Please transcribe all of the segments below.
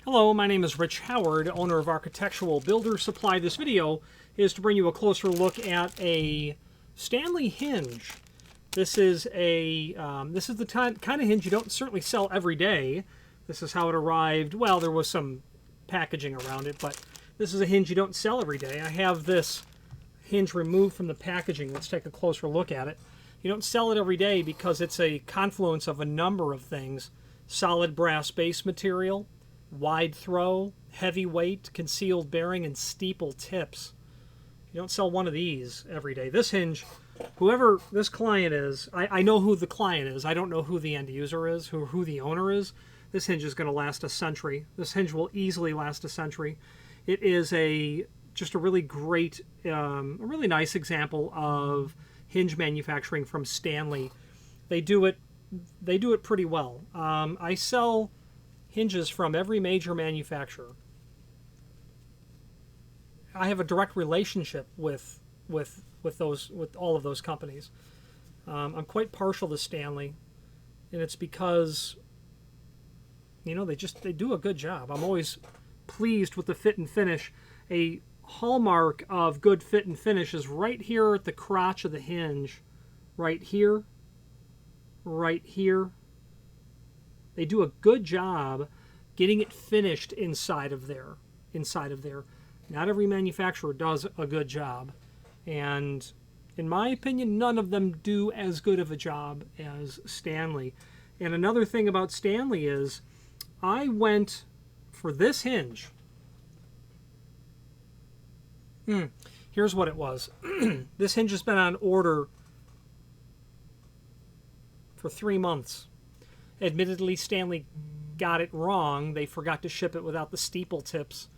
Hello, my name is Rich Howard, owner of Architectural Builder Supply. This video is to bring you a closer look at a Stanley hinge. This is the kind of hinge you don't certainly sell every day. This is how it arrived. Well, there was some packaging around it, but this is a hinge you don't sell every day. I have this hinge removed from the packaging. Let's take a closer look at it. You don't sell it every day because it's a confluence of a number of things. Solid brass base material, wide throw, heavy weight, concealed bearing, and steeple tips. You don't sell one of these every day. This hinge, whoever this client is, I know who the client is. I don't know who the end user is, who the owner is. This hinge is going to last a century. This hinge will easily last a century. It is just a really great, a really nice example of hinge manufacturing from Stanley. They do it pretty well. I sell hinges from every major manufacturer. I have a direct relationship with all of those companies. I'm quite partial to Stanley, and it's because they do a good job. I'm always pleased with the fit and finish. A hallmark of good fit and finish is right here at the crotch of the hinge, right here, right here. They do a good job getting it finished inside of there. Not every manufacturer does a good job. And in my opinion, none of them do as good of a job as Stanley. And another thing about Stanley is I went for this hinge. Here's what it was. This hinge has been on order for 3 months. Admittedly, Stanley got it wrong. They forgot to ship it without the steeple tips.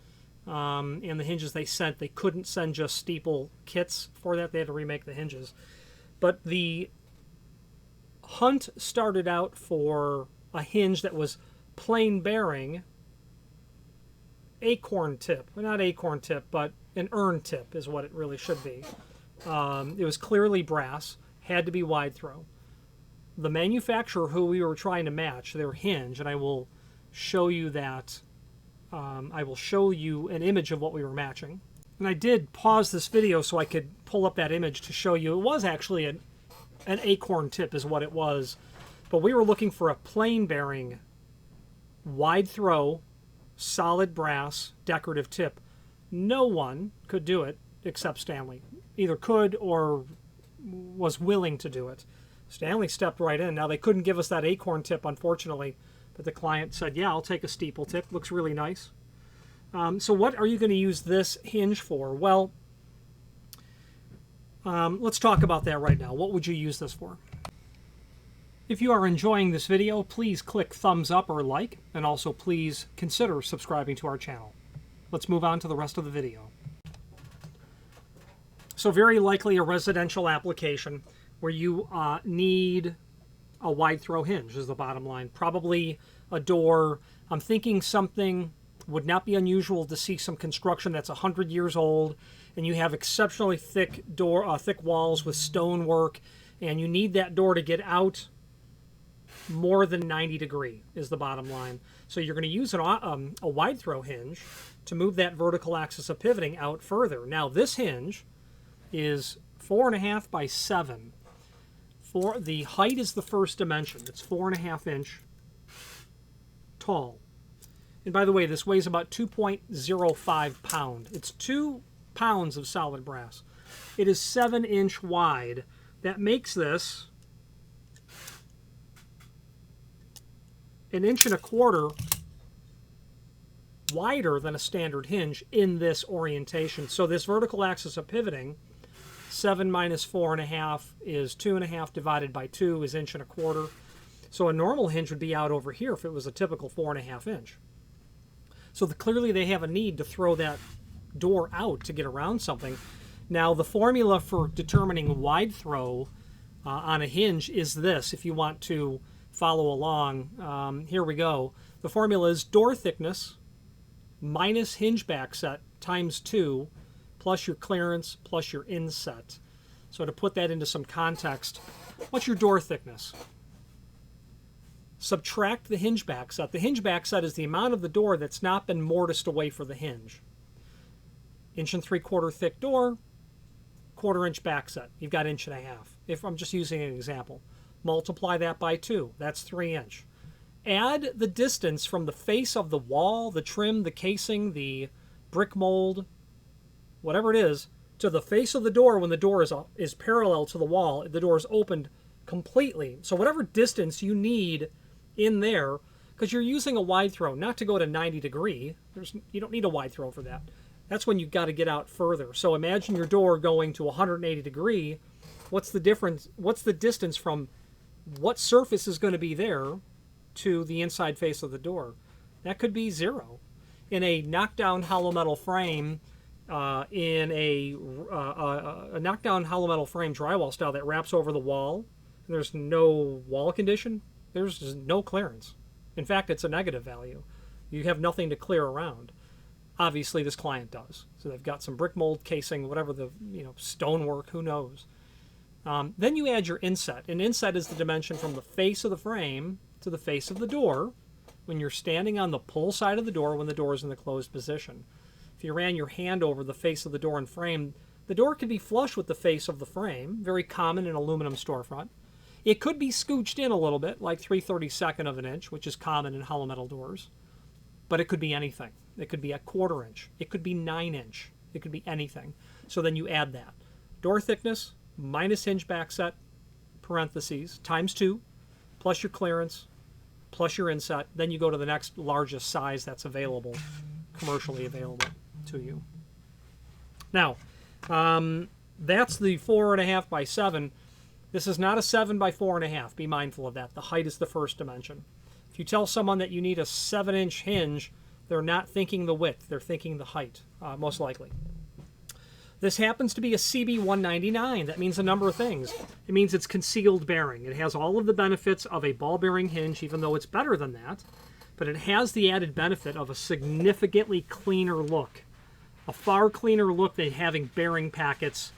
And the hinges they sent, they couldn't send just steeple kits for that. They had to remake the hinges. But the hunt started out for a hinge that was plain bearing, acorn tip. Well, not acorn tip, but an urn tip is what it really should be. It was clearly brass, had to be wide throw. The manufacturer who we were trying to match, their hinge, and I will show you that. I will show you an image of what we were matching. And I did pause this video so I could pull up that image to show you. It was actually an acorn tip is what it was. But we were looking for a plain bearing, wide throw, solid brass, decorative tip. No one could do it except Stanley. Either could or was willing to do it. Stanley stepped right in. Now, they couldn't give us that acorn tip, unfortunately, but the client said, yeah, I'll take a steeple tip. Looks really nice. So what are you going to use this hinge for? Well, let's talk about that right now. What would you use this for? If you are enjoying this video, please click thumbs up or like, and also please consider subscribing to our channel. Let's move on to the rest of the video. So very likely a residential application where you need a wide throw hinge is the bottom line. Probably a door. I'm thinking something would not be unusual to see some construction that's 100 years old and you have exceptionally thick thick walls with stonework, and you need that door to get out more than 90 degree is the bottom line. So you're going to use a wide throw hinge to move that vertical axis of pivoting out further. Now this hinge is 4.5 by 7. The height is the first dimension. It's 4.5 inch tall. And by the way, this weighs about 2.05 pound. It's 2 pounds of solid brass. It is 7 inch wide. That makes this 1.25 inches wider than a standard hinge in this orientation. So this vertical axis of pivoting, 7 minus 4.5 is 2.5 divided by 2 is 1.25 inches. So a normal hinge would be out over here if it was a typical 4.5 inch. So clearly they have a need to throw that door out to get around something. Now the formula for determining wide throw on a hinge is this. If you want to follow along, here we go. The formula is door thickness minus hinge back set times 2 plus your clearance plus your inset. So to put that into some context, what's your door thickness? subtract the hinge back set. The hinge back set is the amount of the door that's not been mortised away for the hinge. 1 3/4 thick door, 1/4 inch back set. You've got 1.5 inches. If I'm just using an example, multiply that by 2. That's 3 inch. Add the distance from the face of the wall, the trim, the casing, the brick mold, whatever it is, to the face of the door when the door is parallel to the wall. The door is opened completely. So whatever distance you need in there, because you're using a wide throw, not to go to 90 degree. You don't need a wide throw for that. That's when you've got to get out further. So imagine your door going to 180 degree. What's the difference? What's the distance from what surface is going to be there to the inside face of the door? That could be 0. In a knockdown hollow metal frame, in a knockdown hollow metal frame drywall style that wraps over the wall, and there's no wall condition, there's no clearance. In fact, it's a negative value. You have nothing to clear around. Obviously, this client does. So they've got some brick mold casing, whatever the stonework, who knows. Then you add your inset. An inset is the dimension from the face of the frame to the face of the door when you're standing on the pull side of the door when the door is in the closed position. If you ran your hand over the face of the door and frame, the door could be flush with the face of the frame, very common in aluminum storefront. It could be scooched in a little bit, like 3/32 of an inch, which is common in hollow metal doors. But it could be anything. It could be a 1/4 inch. It could be 9 inch. It could be anything. So then you add that. Door thickness minus hinge back set, parentheses, times 2, plus your clearance, plus your inset. Then you go to the next largest size that's available, commercially available to you. Now, that's the 4.5 by 7. This is not a 7 by 4.5. Be mindful of that. The height is the first dimension. If you tell someone that you need a 7-inch hinge, they're not thinking the width. They're thinking the height, most likely. This happens to be a CB199. That means a number of things. It means it's concealed bearing. It has all of the benefits of a ball bearing hinge, even though it's better than that. But it has the added benefit of a significantly cleaner look. A far cleaner look than having bearing packets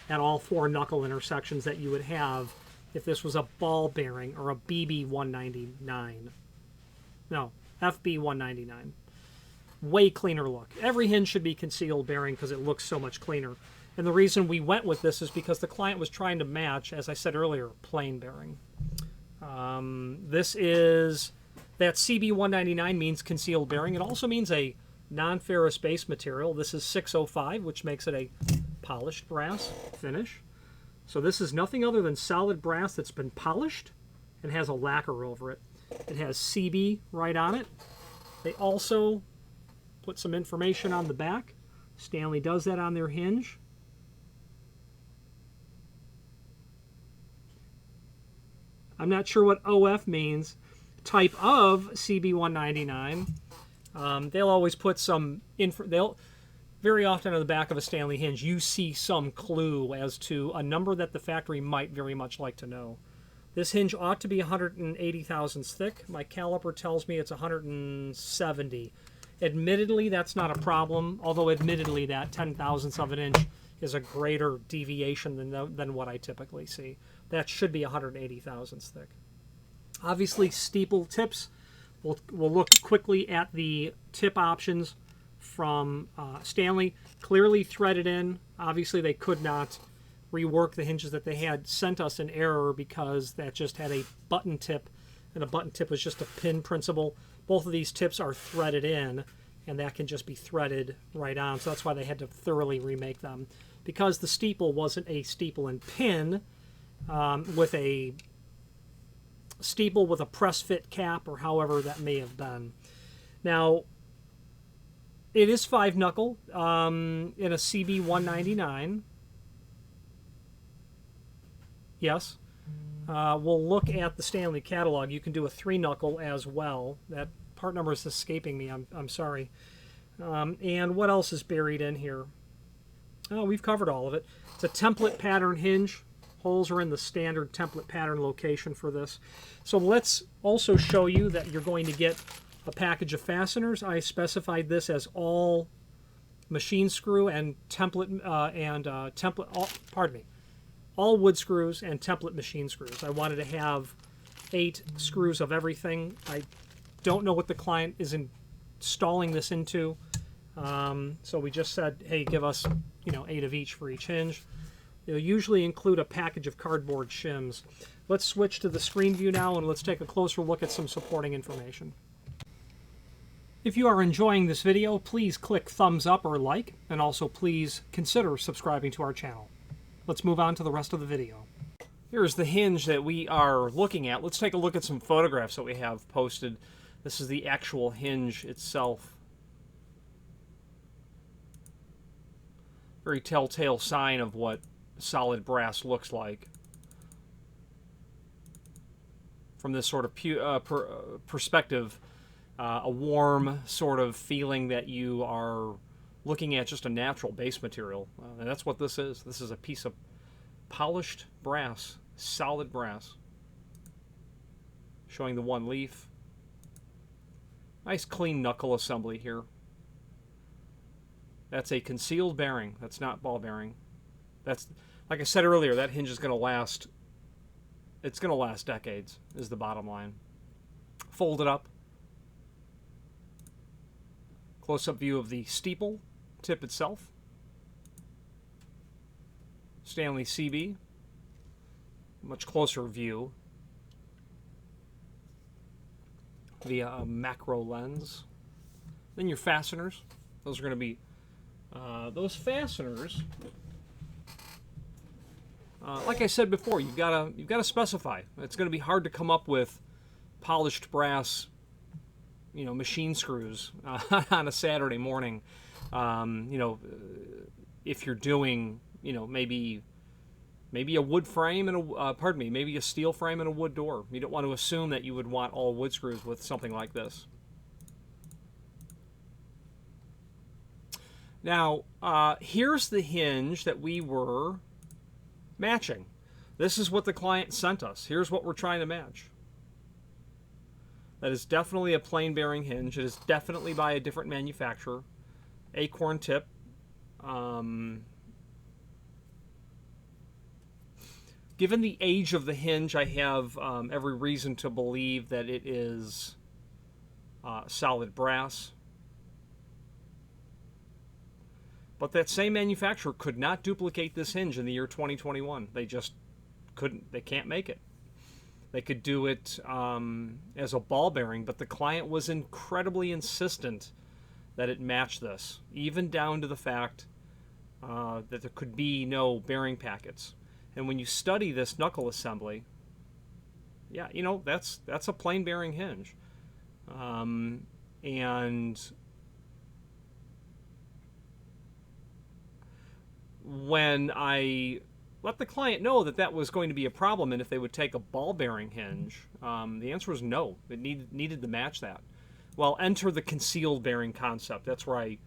at all 4 knuckle intersections that you would have if this was a ball bearing or a BB199. No, FB199. Way cleaner look. Every hinge should be concealed bearing because it looks so much cleaner. And the reason we went with this is because the client was trying to match, as I said earlier, plain bearing. This is, that CB199 means concealed bearing. It also means a non-ferrous base material. This is 605, which makes it a polished brass finish. So this is nothing other than solid brass that's been polished and has a lacquer over it. It has CB right on it. They also put some information on the back. Stanley does that on their hinge. I'm not sure what OF means. Type of CB199. They'll always put some info. Very often on the back of a Stanley hinge, you see some clue as to a number that the factory might very much like to know. This hinge ought to be 180 thousandths thick. My caliper tells me it's 170. Admittedly, that's not a problem, although admittedly that 10 thousandths of an inch is a greater deviation than what I typically see. That should be 180 thousandths thick. Obviously, Steeple tips. We'll look quickly at the tip options from Stanley. Clearly threaded in. Obviously, they could not rework the hinges that they had sent us in error because that just had a button tip, and a button tip was just a pin principle. Both of these tips are threaded in, and that can just be threaded right on. So that's why they had to thoroughly remake them. Because the Steeple wasn't a Steeple and pin with a Steeple with a press fit cap, or however that may have been. Now, it is 5 knuckle in a CB199. Yes. We'll look at the Stanley catalog. You can do a 3 knuckle as well. That part number is escaping me. I'm sorry. And what else is buried in here? Oh, we've covered all of it. It's a template pattern hinge. Holes are in the standard template pattern location for this. So let's also show you that you're going to get a package of fasteners. I specified this as all machine screw and template all wood screws and template machine screws. I wanted to have 8 screws of everything. I don't know what the client is installing this into. So we just said, hey, give us, 8 of each for each hinge. They'll usually include a package of cardboard shims. Let's switch to the screen view now, and let's take a closer look at some supporting information. If you are enjoying this video, please click thumbs up or like, and also please consider subscribing to our channel. Let's move on to the rest of the video. Here's the hinge that we are looking at. Let's take a look at some photographs that we have posted. This is the actual hinge itself. Very telltale sign of what solid brass looks like. From this sort of perspective, a warm sort of feeling that you are looking at just a natural base material. And that's what this is. This is a piece of polished brass, solid brass. Showing the one leaf. Nice clean knuckle assembly here. That's a concealed bearing. That's not ball bearing. That's, like I said earlier, that hinge is going to last, it's going to last decades, is the bottom line. Fold it up. Close-up view of the steeple tip itself. Stanley CB. Much closer view via a macro lens. Then your fasteners. Those are going to be those fasteners. Like I said before, you've got to specify. It's going to be hard to come up with polished brass, machine screws on a Saturday morning. If you're doing, maybe a wood frame and maybe a steel frame and a wood door. You don't want to assume that you would want all wood screws with something like this. Now, here's the hinge that we were matching. This is what the client sent us. Here's what we're trying to match. That is definitely a plain bearing hinge. It is definitely by a different manufacturer. Acorn tip. Given the age of the hinge, I have every reason to believe that it is solid brass. But that same manufacturer could not duplicate this hinge in the year 2021. They just couldn't. They can't make it. They could do it as a ball bearing, but the client was incredibly insistent that it match this, even down to the fact that there could be no bearing packets. And when you study this knuckle assembly, yeah, that's a plain bearing hinge. And when I let the client know that that was going to be a problem and if they would take a ball bearing hinge, the answer was no. It needed to match that. Well, enter the concealed bearing concept. That's where I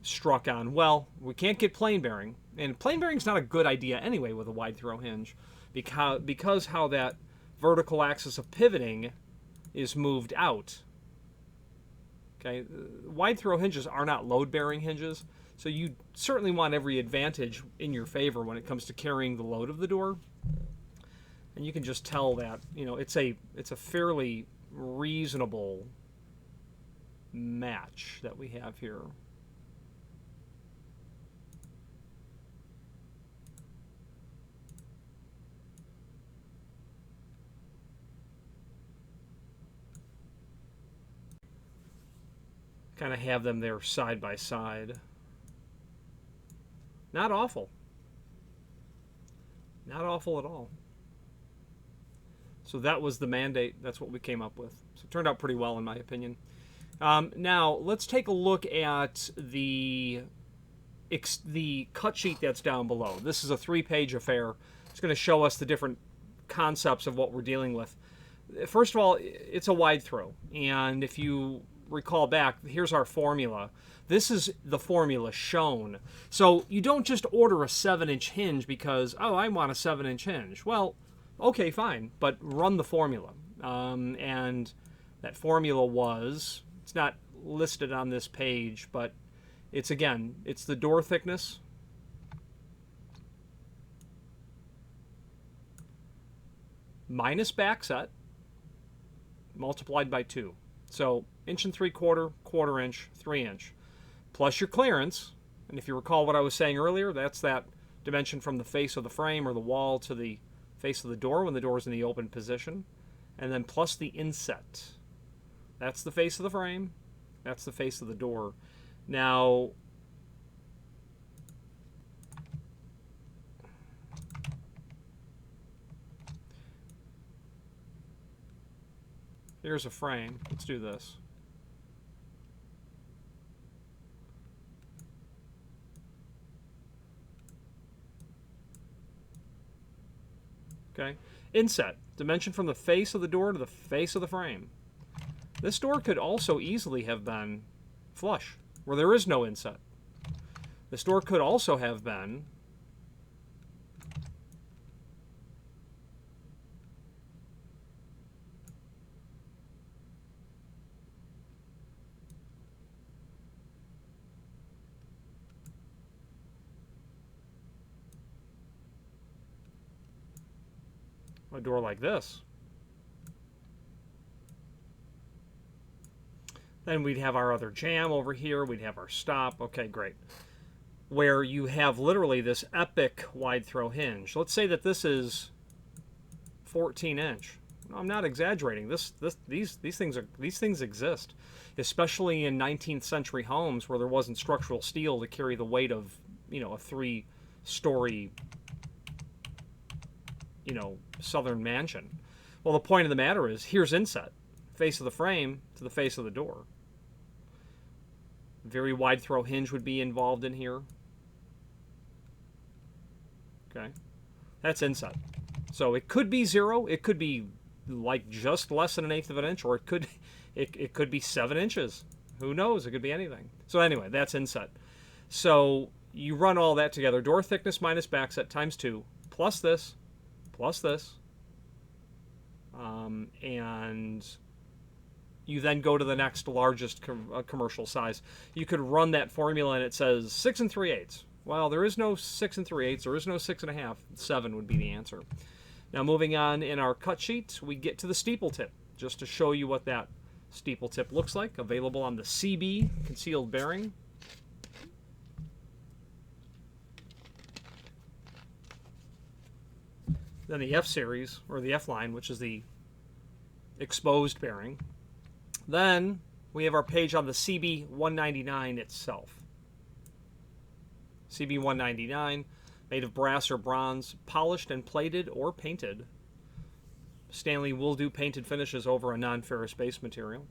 struck on, well, we can't get plain bearing. And plain bearing is not a good idea anyway with a wide throw hinge because how that vertical axis of pivoting is moved out. Okay, wide throw hinges are not load bearing hinges. So you certainly want every advantage in your favor when it comes to carrying the load of the door. And you can just tell that, it's a fairly reasonable match that we have here. Kind of have them there side by side. Not awful. Not awful at all. So that was the mandate. That's what we came up with. So it turned out pretty well, in my opinion. Now, let's take a look at the cut sheet that's down below. This is a 3-page affair. It's going to show us the different concepts of what we're dealing with. First of all, it's a wide throw. And if you recall back, here's our formula. This is the formula shown. So you don't just order a 7-inch hinge because, oh, I want a 7-inch hinge. Well, okay, fine, but run the formula. And that formula was, it's not listed on this page, but it's, again, it's the door thickness minus back set multiplied by 2. So 1 3/4, 1/4 inch, 3 inch, plus your clearance. And if you recall what I was saying earlier, that's that dimension from the face of the frame or the wall to the face of the door when the door is in the open position. And then plus the inset. That's the face of the frame. That's the face of the door. Now, here's a frame. Let's do this. Okay. Inset. Dimension from the face of the door to the face of the frame. This door could also easily have been flush, where there is no inset. This door could also have been a door like this. Then we'd have our other jamb over here. We'd have our stop. Okay, great. Where you have literally this epic wide throw hinge. Let's say that this is 14 inch. I'm not exaggerating. These things exist, especially in 19th century homes where there wasn't structural steel to carry the weight of, a 3-story, southern mansion. Well, the point of the matter is, here's inset, face of the frame to the face of the door. Very wide throw hinge would be involved in here. Okay, that's inset. So it could be 0. It could be like just less than 1/8 of an inch, or it could be 7 inches. Who knows? It could be anything. So anyway, that's inset. So you run all that together: door thickness minus backset times 2, plus this, and you then go to the next largest commercial size. You could run that formula and it says 6 3/8. Well, there is no 6 3/8. There is no 6 1/2. 7 would be the answer. Now, moving on in our cut sheet, we get to the steeple tip, just to show you what that steeple tip looks like. Available on the CB concealed bearing. Then the F series, or the F line, which is the exposed bearing. Then we have our page on the CB199 itself. CB199, made of brass or bronze, polished and plated or painted. Stanley will do painted finishes over a non-ferrous base material.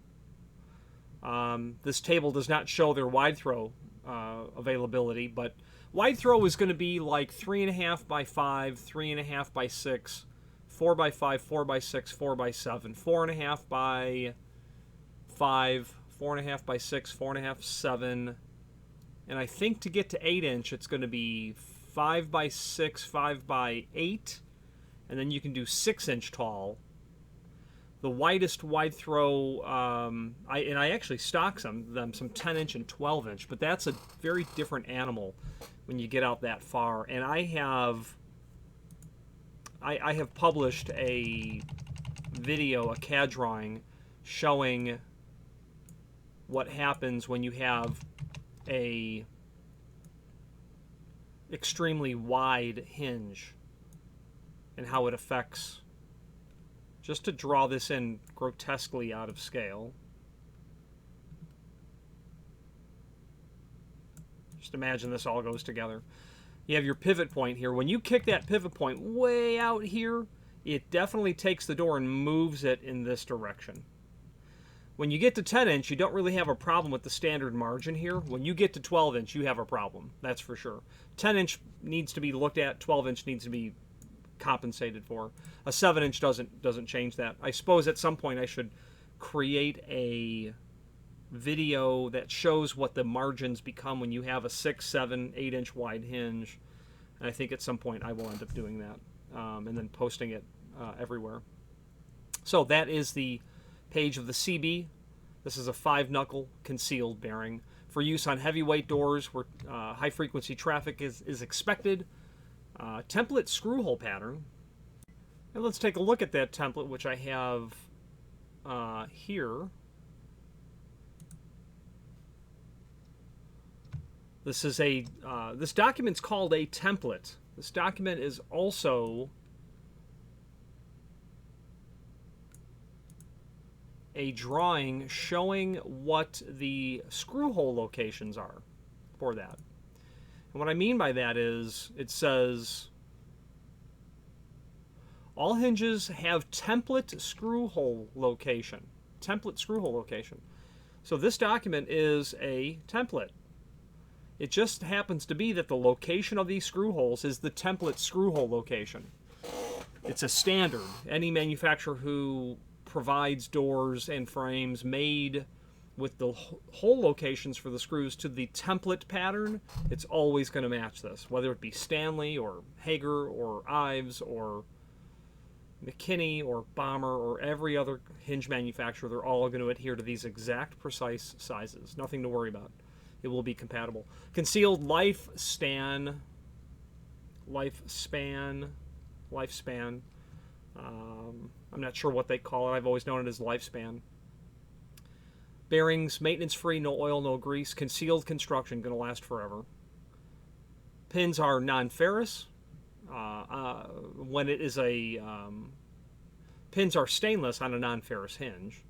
This table does not show their wide throw availability, but wide throw is going to be like 3.5 by 5, 3.5 by 6, 4 by 5, 4 by 6, 4 by 7, 4.5 by 5, 4.5 by 6, 4.5, 7, and I think to get to 8 inch, it's going to be 5 by 6, 5 by 8, and then you can do 6 inch tall. The widest wide throw, I actually stock them some 10 inch and 12 inch, but that's a very different animal when you get out that far. And I have published a video, a CAD drawing, showing what happens when you have a extremely wide hinge and how it affects, just to draw this in grotesquely out of scale. Just imagine this all goes together. You have your pivot point here. When you kick that pivot point way out here, it definitely takes the door and moves it in this direction. When you get to 10 inch, you don't really have a problem with the standard margin here. When you get to 12 inch, you have a problem. That's for sure. 10 inch needs to be looked at. 12 inch needs to be compensated for. A 7 inch doesn't change that. I suppose at some point I should create a video that shows what the margins become when you have a 6, 7, 8 inch wide hinge. And I think at some point I will end up doing that and then posting it everywhere. So that is the page of the CB. This is a 5-knuckle concealed bearing for use on heavyweight doors where high frequency traffic is expected. Template screw hole pattern. And let's take a look at that template, which I have here. This is a this document's called a template. This document is also a drawing showing what the screw hole locations are for that. And what I mean by that is it says all hinges have template screw hole location. Template screw hole location. So this document is a template. It just happens to be that the location of these screw holes is the template screw hole location. It's a standard. Any manufacturer who provides doors and frames made with the hole locations for the screws to the template pattern, it's always going to match this. Whether it be Stanley or Hager or Ives or McKinney or Bomber or every other hinge manufacturer, they're all going to adhere to these exact precise sizes. Nothing to worry about. It will be compatible. Concealed lifespan. I'm not sure what they call it. I've always known it as lifespan. Bearings, maintenance-free, no oil, no grease. Concealed construction, going to last forever. Pins are non-ferrous. When it is a... pins are stainless on a non-ferrous hinge.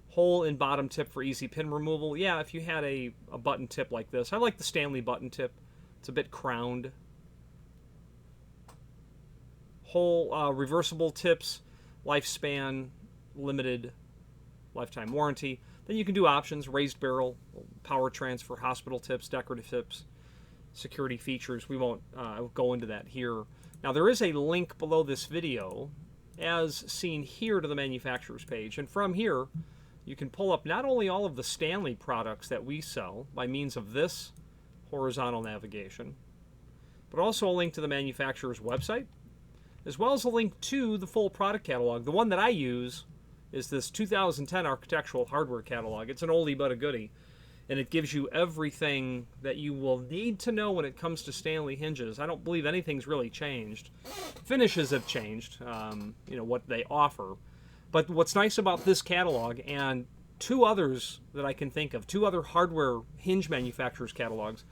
Hole in bottom tip for easy pin removal. Yeah, if you had a button tip like this. I like the Stanley button tip. It's a bit crowned. Hole reversible tips, lifespan, limited lifetime warranty. Then you can do options, raised barrel, power transfer, hospital tips, decorative tips, security features. We won't go into that here. Now there is a link below this video as seen here to the manufacturer's page. And from here, you can pull up not only all of the Stanley products that we sell by means of this horizontal navigation, but also a link to the manufacturer's website, as well as a link to the full product catalog. The one that I use is this 2010 architectural hardware catalog. It's an oldie but a goodie, and it gives you everything that you will need to know when it comes to Stanley hinges. I don't believe anything's really changed. Finishes have changed, what they offer. But what's nice about this catalog, and two others that I can think of, two other hardware hinge manufacturers' catalogs,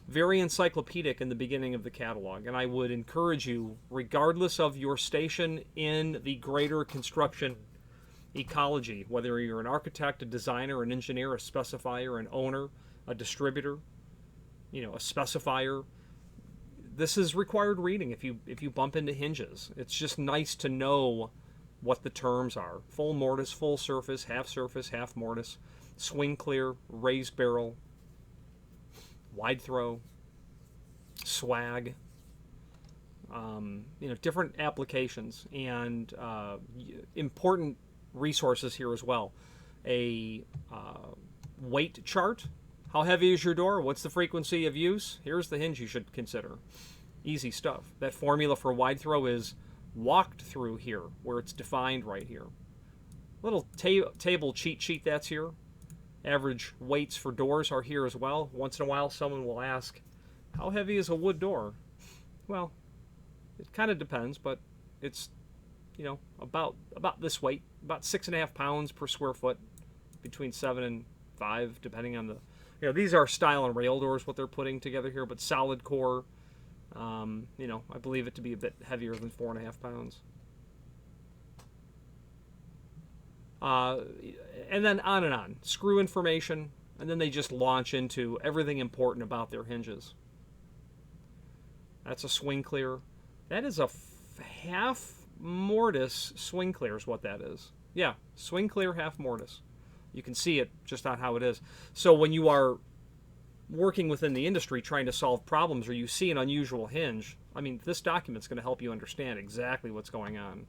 very encyclopedic in the beginning of the catalog. And I would encourage you, regardless of your station in the greater construction ecology, whether you're an architect, a designer, an engineer, a specifier, an owner, a distributor, a specifier, this is required reading if you bump into hinges. It's just nice to know what the terms are. Full mortise, full surface, half mortise, swing clear, raised barrel, wide throw, swag, different applications, and important resources here as well. A weight chart. How heavy is your door? What's the frequency of use? Here's the hinge you should consider. Easy stuff. That formula for wide throw is walked through here, where it's defined right here. Little table cheat sheet that's here. Average weights for doors are here as well. Once in a while someone will ask, how heavy is a wood door? Well, it kind of depends, but it's about this weight, about 6.5 pounds per square foot, between 7 and 5, depending on the these are style and rail doors what they're putting together here, but solid core, I believe it to be a bit heavier than 4.5 pounds. And then on and on. Screw information, and then they just launch into everything important about their hinges. That's a swing clear. That is a half mortise swing clear is what that is. Yeah, swing clear half mortise. You can see it just on how it is. So when you are working within the industry trying to solve problems, or you see an unusual hinge, this document's going to help you understand exactly what's going on.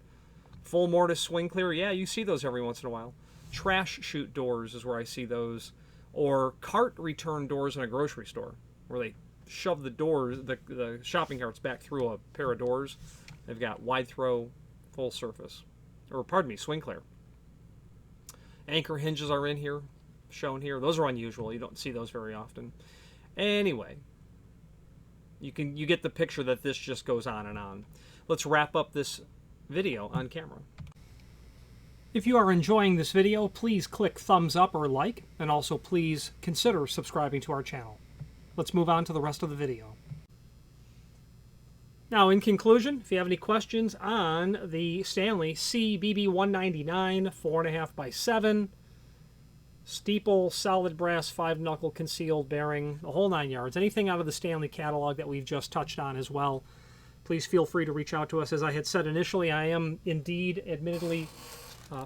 Full mortise swing clear, yeah, you see those every once in a while. Trash chute doors is where I see those. Or cart return doors in a grocery store, where they shove the doors, the shopping carts back through a pair of doors. They've got wide throw, full surface. Or, pardon me, swing clear. Anchor hinges are in here, shown here. Those are unusual. You don't see those very often. Anyway, you get the picture that this just goes on and on. Let's wrap up this video on camera. If you are enjoying this video, please click thumbs up or like, and also please consider subscribing to our channel. Let's move on to the rest of the video. Now, in conclusion, if you have any questions on the Stanley CB199 4.5x7 Steeple solid brass 5-knuckle concealed bearing, the whole 9 yards, anything out of the Stanley catalog that we've just touched on as well, please feel free to reach out to us. As I had said initially, I am indeed, admittedly,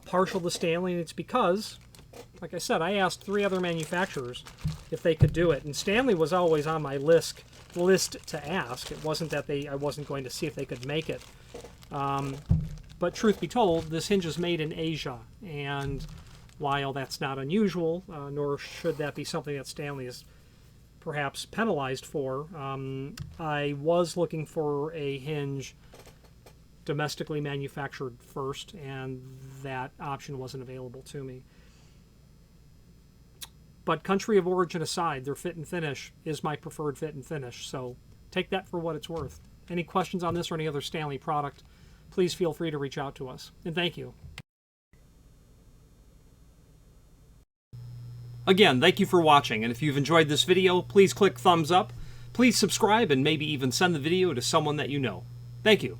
partial to Stanley, and it's because, like I said, I asked 3 other manufacturers if they could do it, and Stanley was always on my list to ask. It wasn't that I wasn't going to see if they could make it. But truth be told, this hinge is made in Asia, and while that's not unusual, nor should that be something that Stanley is perhaps penalized for, I was looking for a hinge domestically manufactured first, and that option wasn't available to me. But country of origin aside, their fit and finish is my preferred fit and finish, so take that for what it's worth. Any questions on this or any other Stanley product, please feel free to reach out to us. And thank you. Again, thank you for watching, and if you've enjoyed this video, please click thumbs up, please subscribe, and maybe even send the video to someone that you know. Thank you.